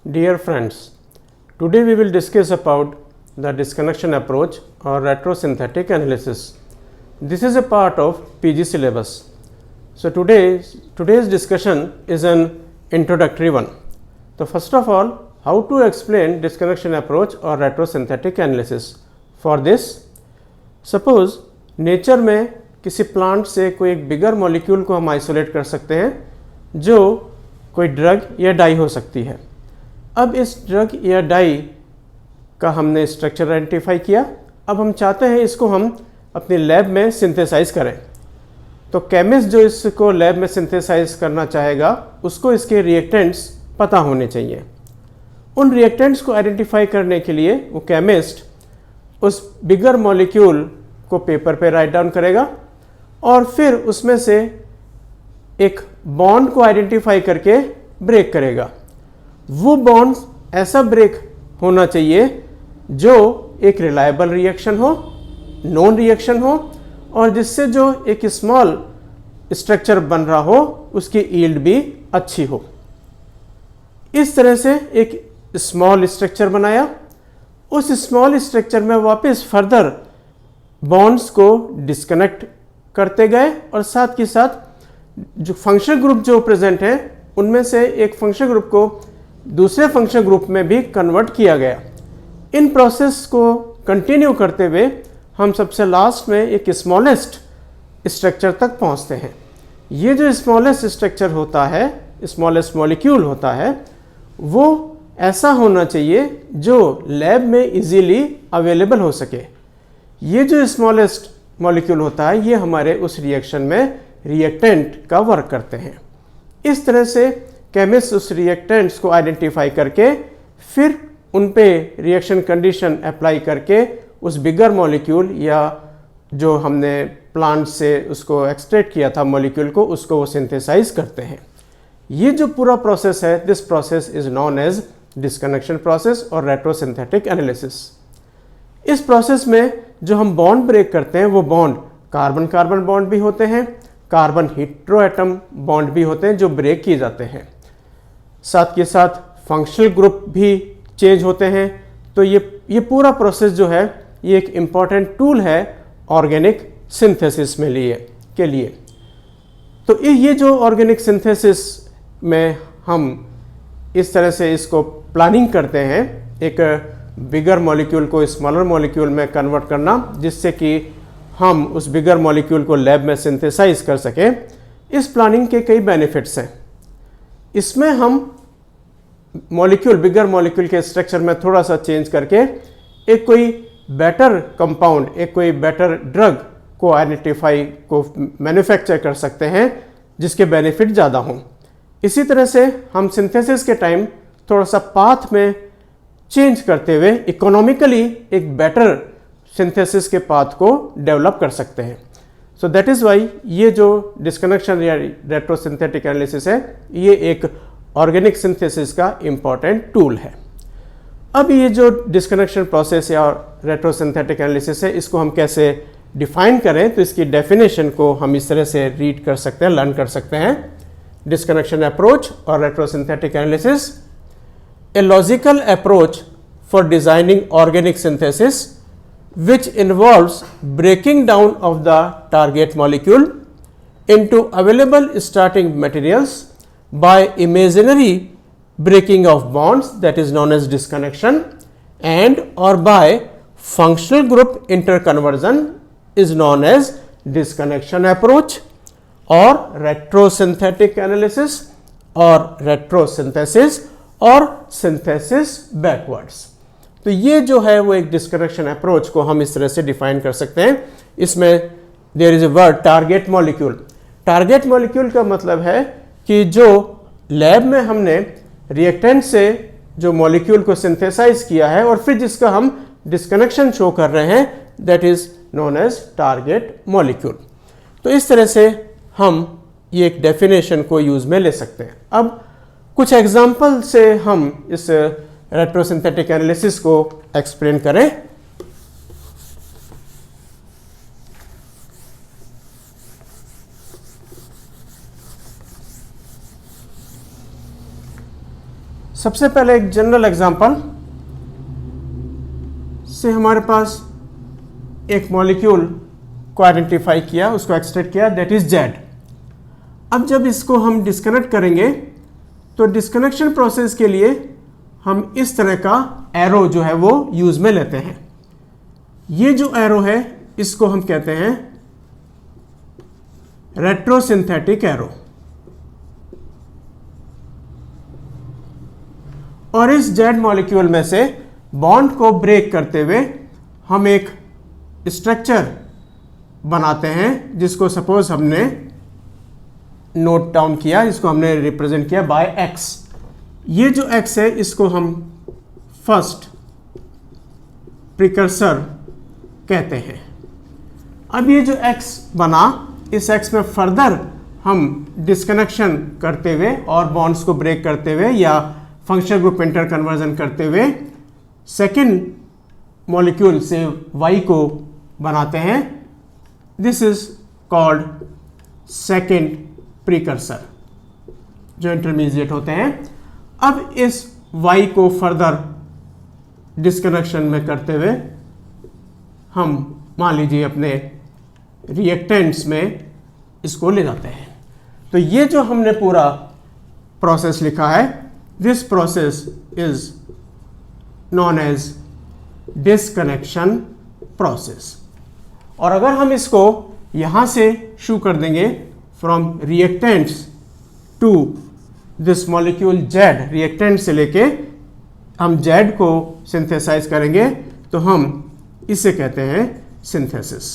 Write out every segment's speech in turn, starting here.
Dear friends, today we will discuss about the disconnection approach or retrosynthetic analysis. This is a part of PG syllabus. So today's discussion is an introductory one. So first of all, how to explain disconnection approach or retrosynthetic analysis. For this, suppose nature में किसी plant से कोई एक बिगर molecule को हम isolate कर सकते हैं जो कोई ड्रग या डाई हो सकती है। अब इस ड्रग या डाई का हमने स्ट्रक्चर आइडेंटिफाई किया। अब हम चाहते हैं इसको हम अपनी लैब में सिंथेसाइज करें। तो केमिस्ट जो इसको लैब में सिंथेसाइज करना चाहेगा उसको इसके रिएक्टेंट्स पता होने चाहिए। उन रिएक्टेंट्स को आइडेंटिफाई करने के लिए वो केमिस्ट उस बिगर मॉलिक्यूल को पेपर पे राइट डाउन करेगा और फिर उसमें से एक बॉन्ड को आइडेंटिफाई करके ब्रेक करेगा। वो बॉन्ड ऐसा ब्रेक होना चाहिए जो एक रिलायबल रिएक्शन हो, नॉन रिएक्शन हो और जिससे जो एक स्मॉल स्ट्रक्चर बन रहा हो उसकी यील्ड भी अच्छी हो। इस तरह से एक स्मॉल स्ट्रक्चर बनाया। उस स्मॉल स्ट्रक्चर में वापस फर्दर बॉन्ड्स को डिस्कनेक्ट करते गए और साथ के साथ जो फंक्शनल ग्रुप जो प्रेजेंट है उनमें से एक फंक्शनल ग्रुप को दूसरे फंक्शनल ग्रुप में भी कन्वर्ट किया गया। इन प्रोसेस को कंटिन्यू करते हुए हम सबसे लास्ट में एक स्मॉलेस्ट स्ट्रक्चर तक पहुंचते हैं। ये जो स्मॉलेस्ट स्ट्रक्चर होता है, स्मॉलेस्ट मॉलिक्यूल होता है, वो ऐसा होना चाहिए जो लैब में इजीली अवेलेबल हो सके। ये जो स्मॉलेस्ट मॉलिक्यूल होता है ये हमारे उस रिएक्शन में रिएक्टेंट का वर्क करते हैं। इस तरह से केमिस्ट उस रिएक्टेंट्स को आइडेंटिफाई करके फिर उन पे रिएक्शन कंडीशन अप्लाई करके उस बिगर मॉलिक्यूल या जो हमने प्लांट से उसको एक्सट्रैक्ट किया था मॉलिक्यूल को उसको वो सिंथेसाइज करते हैं। ये जो पूरा प्रोसेस है, this process is known as disconnection process और रेट्रोसिंथेटिक एनालिसिस। इस प्रोसेस में जो हम बॉन्ड ब्रेक करते हैं वो बॉन्ड कार्बन कार्बन बॉन्ड भी होते हैं, कार्बन हेटेरोएटम बॉन्ड भी होते हैं जो ब्रेक किए जाते हैं। साथ के साथ फंक्शनल ग्रुप भी चेंज होते हैं। तो ये पूरा प्रोसेस जो है ये एक इम्पॉर्टेंट टूल है ऑर्गेनिक सिंथेसिस के लिए। तो ये जो ऑर्गेनिक सिंथेसिस में हम इस तरह से इसको प्लानिंग करते हैं, एक बिगर मॉलिक्यूल को स्मॉलर मॉलिक्यूल में कन्वर्ट करना जिससे कि हम उस बिगर मॉलिक्यूल को लैब में सिंथेसाइज कर सकें। इस प्लानिंग के कई बेनिफिट्स हैं। इसमें हम बिगर मॉलिक्यूल के स्ट्रक्चर में थोड़ा सा चेंज करके एक कोई बेटर कंपाउंड, एक कोई बेटर ड्रग को मैन्युफैक्चर कर सकते हैं जिसके बेनिफिट ज़्यादा हों। इसी तरह से हम सिंथेसिस के टाइम थोड़ा सा पाथ में चेंज करते हुए इकोनॉमिकली एक बेटर सिंथेसिस के पाथ को डेवलप कर सकते हैं। सो दैट इज़ वाई ये जो डिस्कनेक्शन या रेट्रोसिंथेटिक एनालिसिस है ये एक ऑर्गेनिक सिंथेसिस का इम्पॉर्टेंट टूल है। अब ये जो डिस्कनेक्शन प्रोसेस या रेट्रोसिंथेटिक एनालिसिस है इसको हम कैसे डिफाइन करें, तो इसकी डेफिनेशन को हम इस तरह से रीड कर सकते हैं, लर्न कर सकते हैं। डिस्कनेक्शन अप्रोच और retrosynthetic analysis, a logical approach for designing organic synthesis which involves breaking down of the target molecule into available starting materials by imaginary breaking of bonds, that is known as disconnection, and or by functional group interconversion is known as disconnection approach or retrosynthetic analysis or retrosynthesis और synthesis backwards. तो ये जो है वो एक disconnection approach को हम इस तरह से डिफाइन कर सकते हैं। इसमें there is a word target molecule. Target molecule का मतलब है कि जो लैब में हमने रिएक्टेंट से जो मॉलिक्यूल को सिंथेसाइज किया है और फिर जिसका हम डिस्कनेक्शन शो कर रहे हैं, that is known as target molecule. तो इस तरह से हम ये एक डेफिनेशन को यूज में ले सकते हैं। अब कुछ एग्जाम्पल से हम इस रेट्रोसिंथेटिक एनालिसिस को एक्सप्लेन करें। सबसे पहले एक जनरल एग्जांपल से हमारे पास एक मॉलिक्यूल को आइडेंटिफाई किया, उसको एक्सट्रैक्ट किया, दैट इज जेड। अब जब इसको हम डिस्कनेक्ट करेंगे तो डिस्कनेक्शन प्रोसेस के लिए हम इस तरह का एरो जो है वो यूज में लेते हैं। ये जो एरो है इसको हम कहते हैं रेट्रोसिंथेटिक एरो। और इस जेड मॉलिक्यूल में से बॉन्ड को ब्रेक करते हुए हम एक स्ट्रक्चर बनाते हैं जिसको सपोज हमने नोट डाउन किया, इसको हमने रिप्रेजेंट किया बाय एक्स। ये जो एक्स है इसको हम फर्स्ट प्रिकर्सर कहते हैं। अब ये जो एक्स बना, इस एक्स में फर्दर हम डिस्कनेक्शन करते हुए और बॉन्ड्स को ब्रेक करते हुए या फंक्शनल ग्रुप इंटर कन्वर्जन करते हुए सेकेंड मॉलिक्यूल से वाई को बनाते हैं। This is called second precursor जो इंटरमीडिएट होते हैं। अब इस वाई को फर्दर डिस्कनेक्शन में करते हुए हम मान लीजिए अपने रिएक्टेंट्स में इसको ले जाते हैं। तो ये जो हमने पूरा प्रोसेस लिखा है, this process is known as disconnection process. और अगर हम इसको यहां से शुरू कर देंगे from reactants to this molecule Z, reactant से लेके हम जेड को सिंथेसाइज करेंगे तो हम इसे कहते हैं सिंथेसिस।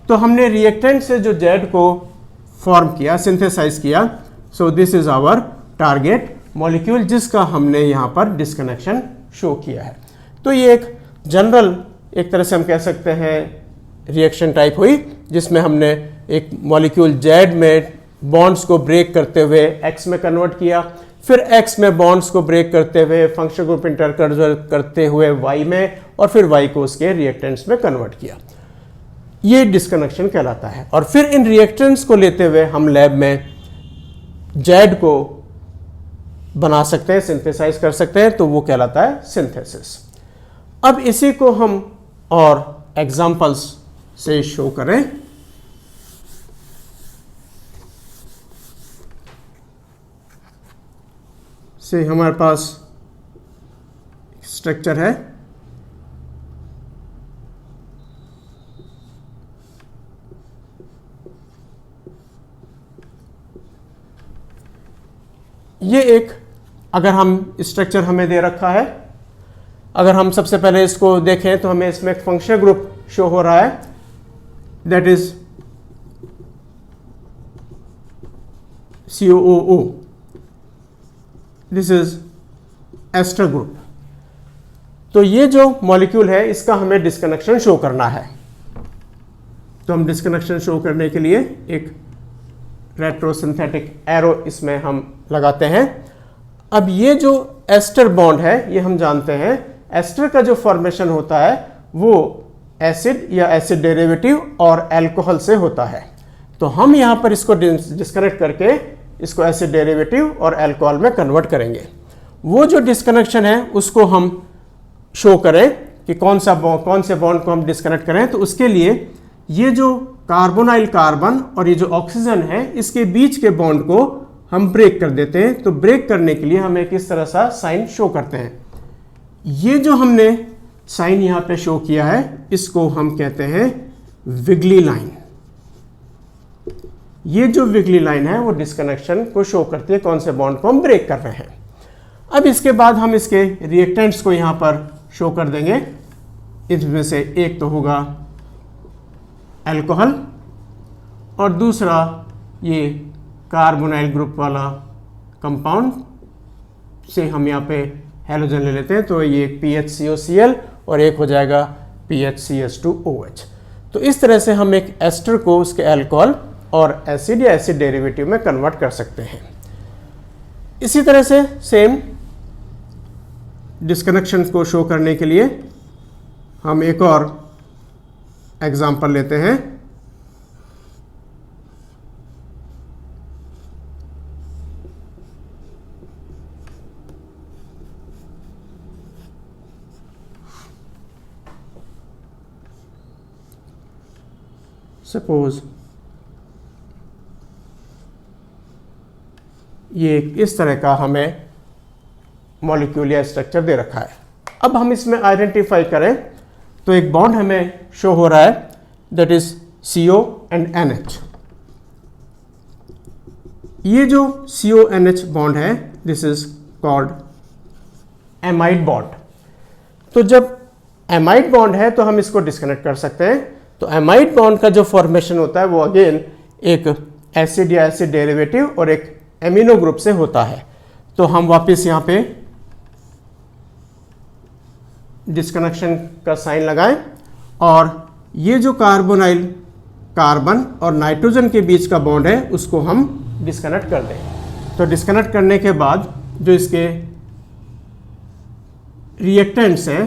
तो हमने रिएक्टेंट से जो जेड को फॉर्म किया, सिंथेसाइज किया, so this is our target molecule जिसका हमने यहाँ पर डिस्कनेक्शन शो किया है। तो ये एक जनरल एक तरह से हम कह सकते हैं रिएक्शन टाइप हुई जिसमें हमने एक मॉलिक्यूल जेड में बॉन्ड्स को ब्रेक करते हुए एक्स में कन्वर्ट किया, फिर एक्स में बॉन्ड्स को ब्रेक करते हुए फंक्शनल ग्रुप इंटर करते हुए वाई में, और फिर वाई को उसके रिएक्टेंट्स में कन्वर्ट किया। ये डिस्कनेक्शन कहलाता है। और फिर इन रिएक्टेंट्स को लेते हुए हम लैब में जेड को बना सकते हैं, सिंथेसाइज कर सकते हैं, तो वो कहलाता है सिंथेसिस। अब इसी को हम और एग्जाम्पल्स से शो करें। से हमारे पास स्ट्रक्चर है, ये एक अगर हम स्ट्रक्चर हमें दे रखा है, अगर हम सबसे पहले इसको देखें तो हमें इसमें एक फंक्शनल ग्रुप शो हो रहा है, that is COOO। This is ester group. तो ये जो मॉलिक्यूल है इसका हमें डिस्कनेक्शन शो करना है। तो हम डिस्कनेक्शन शो करने के लिए एक रेट्रोसिंथेटिक एरो इसमें हम लगाते हैं। अब ये जो एस्टर बॉन्ड है ये हम जानते हैं एस्टर का जो फॉर्मेशन होता है वो एसिड या एसिड डेरिवेटिव और अल्कोहल से होता है। तो हम यहाँ पर इसको डिस्कनेक्ट करके इसको एसिड डेरिवेटिव और अल्कोहल में कन्वर्ट करेंगे। वो जो डिस्कनेक्शन है उसको हम शो करें कि कौन से बॉन्ड को हम डिस्कनेक्ट करें। तो उसके लिए ये जो कार्बोनाइल कार्बन और ये जो ऑक्सीजन है इसके बीच के बॉन्ड को हम ब्रेक कर देते हैं। तो ब्रेक करने के लिए हम एक इस तरह सा साइन शो करते हैं। ये जो हमने साइन यहाँ पे शो किया है इसको हम कहते हैं विगली लाइन। ये जो विगली लाइन है वो डिस्कनेक्शन को शो करती है, कौन से बॉन्ड को हम ब्रेक कर रहे हैं। अब इसके बाद हम इसके रिएक्टेंट्स को यहाँ पर शो कर देंगे। इसमें से एक तो होगा अल्कोहल और दूसरा ये कार्बोनाइल ग्रुप वाला कंपाउंड से हम यहाँ पे हैलोजन ले लेते हैं। तो ये PHCOCl और एक हो जाएगा PHCH2OH। तो इस तरह से हम एक एस्टर को उसके अल्कोहल और एसिड या एसिड डेरिवेटिव में कन्वर्ट कर सकते हैं। इसी तरह से सेम डिस्कनेक्शन को शो करने के लिए हम एक और एग्जाम्पल लेते हैं। सपोज ये इस तरह का हमें मॉलिक्यूल या स्ट्रक्चर दे रखा है। अब हम इसमें आइडेंटिफाई करें तो एक बॉन्ड हमें शो हो रहा है, that is CO and NH। ये जो CO-NH बॉन्ड है this is called amide bond. तो जब एमाइड बॉन्ड है तो हम इसको डिस्कनेक्ट कर सकते हैं। तो एमाइड बॉन्ड का जो फॉर्मेशन होता है वो अगेन एक एसिड या एसिड डेरिवेटिव और एक एमिनो ग्रुप से होता है। तो हम वापस यहाँ पे डिस्कनेक्शन का साइन लगाएं और ये जो कार्बन और नाइट्रोजन के बीच का बॉन्ड है उसको हम डिस्कनेक्ट कर दें। तो डिस्कनेक्ट करने के बाद जो इसके रिएक्टेंट्स हैं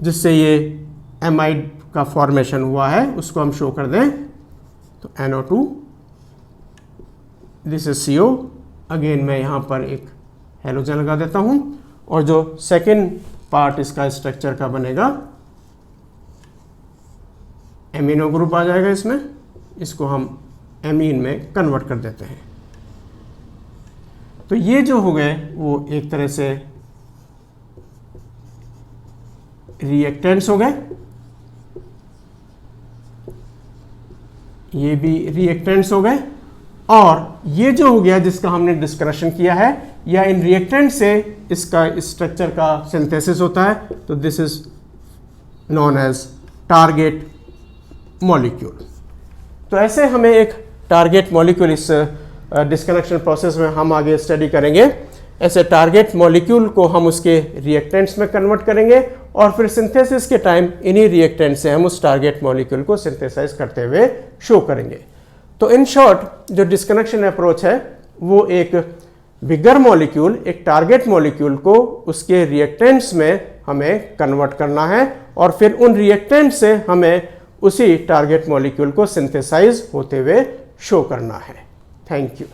जिससे ये एमाइड का फॉर्मेशन हुआ है उसको हम शो कर दें। तो NO2, this is CO। Again मैं यहाँ पर एक हेलोजन लगा देता हूँ और जो सेकेंड पार्ट इसका स्ट्रक्चर का बनेगा एमिनो ग्रुप आ जाएगा इसमें, इसको हम एमीन में कन्वर्ट कर देते हैं। तो ये जो हो गए वो एक तरह से रिएक्टेंट्स हो गए, ये भी रिएक्टेंट्स हो गए, और ये जो हो गया जिसका हमने डिस्कशन किया है या इन रिएक्टेंट से इसका स्ट्रक्चर का सिंथेसिस होता है। तो this is known as target molecule. तो ऐसे हमें एक टारगेट मॉलिक्यूल इस डिस्कनेक्शन प्रोसेस में हम आगे स्टडी करेंगे। ऐसे टारगेट मॉलिक्यूल को हम उसके रिएक्टेंट्स में कन्वर्ट करेंगे और फिर सिंथेसिस के टाइम इन्हीं रिएक्टेंट से हम उस टारगेट मॉलिक्यूल को सिंथेसाइज करते हुए शो करेंगे। तो इन शॉर्ट जो डिस्कनेक्शन अप्रोच है वो एक बिगर मॉलिक्यूल, एक टारगेट मॉलिक्यूल को उसके रिएक्टेंट्स में हमें कन्वर्ट करना है और फिर उन रिएक्टेंट से हमें उसी टारगेट मॉलिक्यूल को सिंथेसाइज होते हुए शो करना है। Thank you.